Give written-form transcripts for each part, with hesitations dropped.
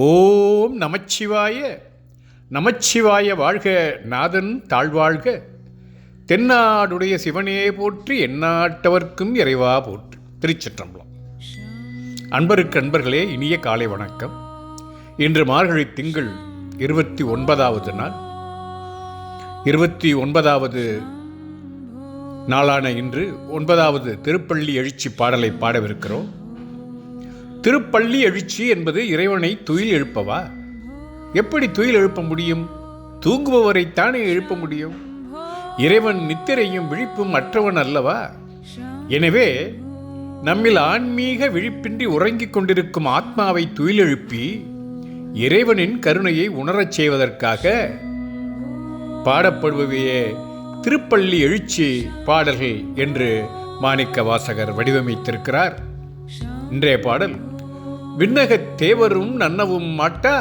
ஓம் நமச்சிவாய. நமச்சிவாய வாழ்க, நாதன் தாழ்வாழ்க. தென்னாடுடைய சிவனே போற்றி, எந்நாட்டவர்க்கும் இறைவா போற்றி. திருச்சிற்றம்பலம். அன்பர்களே, இனிய காலை வணக்கம். இன்று மார்கழி திங்கள் 29வது நாள். 29வது நாளான இன்று 9வது திருப்பள்ளி எழுச்சி பாடலை பாடவிருக்கிறோம். திருப்பள்ளி எழுச்சி என்பது இறைவனை துயில் எழுப்பவா? எப்படி துயில் எழுப்ப முடியும்? தூங்குபவரைத்தானே எழுப்ப முடியும். இறைவன் நித்திரையும் விழிப்பும் அற்றவன் அல்லவா? எனவே நம்மில் ஆன்மீக விழிப்பின்றி உறங்கிக் கொண்டிருக்கும் ஆத்மாவை துயில் எழுப்பி இறைவனின் கருணையை உணரச் செய்வதற்காக பாடப்படுபவையே திருப்பள்ளி எழுச்சி பாடல்கள் என்று மாணிக்க வாசகர் வடிவமைத்திருக்கிறார். இன்றைய பாடல்: விண்ணகத் தேவரும் நன்னவும் மாட்டா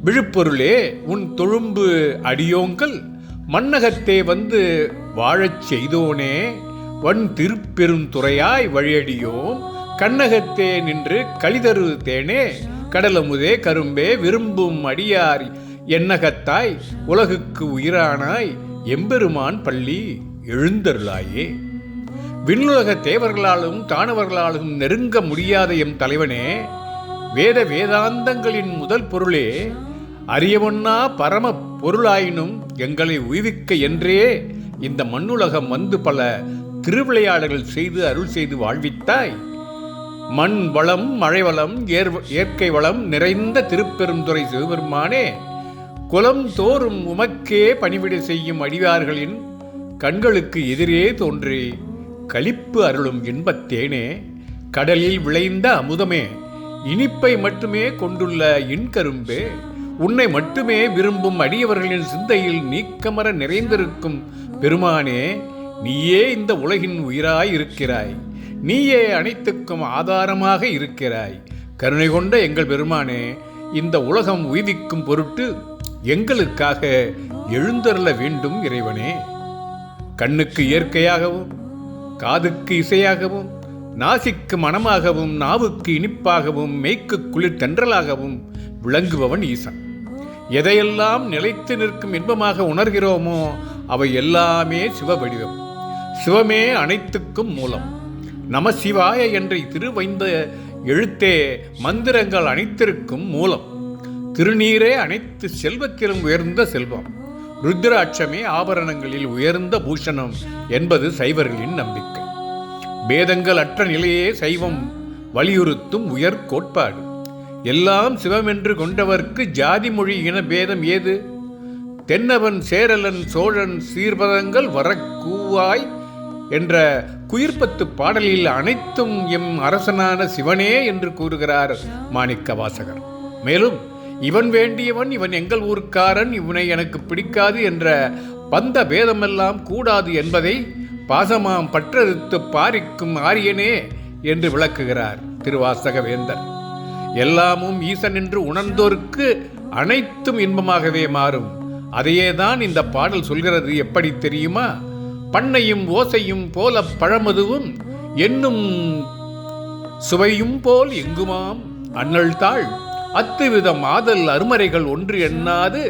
விழுப்பொருளே உன் தொழும்பு அடியோங்கள் மண்ணகத்தே வந்து வாழச் செய்தோனே வன் திருப்பெருந்துறையாய் வழியடியோம் கண்ணகத்தே நின்று களிதரு தேனே கடலமுதே கரும்பே விரும்பும் அடியார் எண்ணகத்தாய் உலகுக்கு உயிரானாய் எம்பெருமான் பள்ளி எழுந்தருளாயே. விண்ணுலக தேவர்களாலும் தானவர்களாலும் நெருங்க முடியாத எம் தலைவனே, வேத வேதாந்தங்களின் முதல் பொருளே, அறியவொன்னா பரம பொருளாயினும் எங்களை உய்விக்க என்றே இந்த மண்ணுலகம் வந்து பல திருவிளையாடல்கள் செய்து அருள் செய்து வாழ்வித்தாய். மண் வளம் மழை வளம் இயற்கை வளம் நிறைந்த திருப்பெருந்துறை சிவபெருமானே, குலம் தோறும் உமக்கே பணிவிடை செய்யும் அடியார்களின் கண்களுக்கு எதிரே தோன்றி களிப்பு அருளும் இன்பத்தேனே, கடலில் விளைந்த அமுதமே, இனிப்பை மட்டுமே கொண்டுள்ள இன்கரும்பே, உன்னை மட்டுமே விரும்பும் அடியவர்களின் சிந்தையில் நீக்கமர நிறைந்திருக்கும் பெருமானே, நீயே இந்த உலகின் உயிராய் இருக்கிறாய். நீயே அனைத்துக்கும் ஆதாரமாக இருக்கிறாய். கருணை கொண்ட எங்கள் பெருமானே, இந்த உலகம் உய்விக்கும் பொருட்டு எங்களுக்காக எழுந்தருள வேண்டும் இறைவனே. கண்ணுக்கு இயற்கையாகவும், காதுக்கு இசையாகவும், நாசிக்கு மனமாகவும், நாவுக்கு இனிப்பாகவும், மெய்க்கு குளிர் தென்றலாகவும் விளங்குபவன் ஈசன். எதையெல்லாம் நிலைத்து நிற்கும் இன்பமாக உணர்கிறோமோ அவை எல்லாமே சிவவடிவம். சிவமே அனைத்துக்கும் மூலம். நம சிவாய என்ற திருவைந்த எழுத்தே மந்திரங்கள் அனைத்திற்கும் மூலம். திருநீரே அனைத்து செல்வத்திலும் உயர்ந்த செல்வம். ருத்ராட்சமே ஆபரணங்களில் உயர்ந்த பூஷணம் என்பது சைவர்களின் நம்பிக்கை. பேதங்கள் அற்ற நிலையே சைவம் வலியுறுத்தும் உயர் கோட்பாடு. எல்லாம் சிவமென்று கொண்டவர்க்கு ஜாதி மொழி இன பேதம் ஏது? தென்னவன் சேரலன் சோழன் சீர்பதங்கள் வரக்கூவாய் என்ற குயிர்பத்து பாடலில் அனைத்தும் எம் அரசனான சிவனே என்று கூறுகிறார் மாணிக்க வாசகர். மேலும் இவன் வேண்டியவன், இவன் எங்கள் ஊர்க்காரன், இவனை எனக்கு பிடிக்காது என்ற பந்த பேதமெல்லாம் கூடாது என்பதை பாசமாம் பற்றறுத்து பாரிக்கும் ஆரியனே என்று விளக்குகிறார் திருவாசக வேந்தர். எல்லாமும் ஈசன் என்று உணர்ந்தோருக்கு அனைத்தும் இன்பமாகவே மாறும். அதையேதான் இந்த பாடல் சொல்கிறது. எப்படி தெரியுமா? பண்ணையும் ஓசையும் போல பழமதுவும் என்னும் சுவையும் போல் எங்குமாம் அண்ணல் தாள் அத்துவிதம் ஆதல் அருமறைகள் ஒன்று எண்ணாது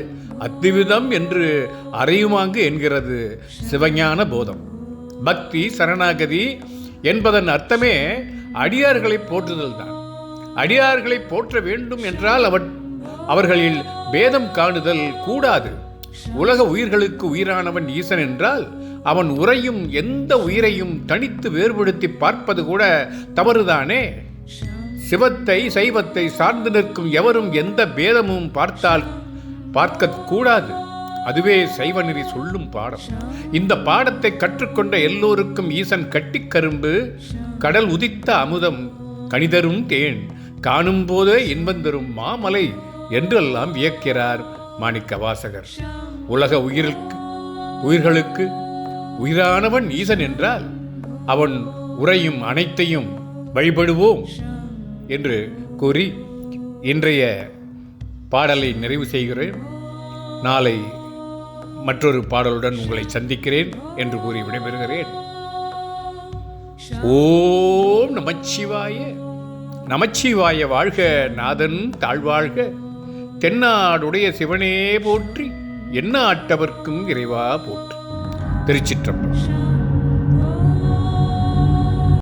அத்துவிதம் என்று அறையுமாங்கு என்கிறது சிவஞான போதம். பக்தி சரணாகதி என்பதன் அர்த்தமே அடியார்களை போற்றுதல் தான். அடியார்களை போற்ற வேண்டும் என்றால் அவர்களில் பேதம் காணுதல் கூடாது. உலக உயிர்களுக்கு உயிரானவன் ஈசன் என்றால் அவன் உறையும் எந்த உயிரையும் தனித்து வேறுபடுத்தி பார்ப்பது கூட தவறுதானே. சிவத்தை சைவத்தை சார்ந்து நிற்கும் எவரும் எந்த பேதமும் பார்க்க கூடாது. அதுவே சைவ நெறி சொல்லும் பாடம். இந்த பாடத்தை கற்றுக்கொண்ட எல்லோருக்கும் ஈசன் கட்டிக் கரும்பு, கடல் உதித்த அமுதம், கனிதரும் தேன், காணும் போதே இன்பந்தரும் மாமலை என்றெல்லாம் வியக்கிறார் மாணிக்க வாசகர். உலக உயிர்களுக்கு உயிரானவன் ஈசன் என்றால் அவன் உறையும் அனைத்தையும் வழிபடுவோம் என்று கூறி இன்றைய பாடலை நிறைவு செய்கிறேன். நாளை மற்றொரு பாடலுடன் உங்களை சந்திக்கிறேன் என்று கூறி விடைபெறுகிறேன். ஓம் நமச்சிவாய. நமச்சிவாய வாழ்க, நாதன் தாழ்வாழ்க, தென்னாடுடைய சிவனே போற்றி, எந்நாட்டவர்க்கும் இறைவா போற்றி. திருச்சிற்றம்பலம்.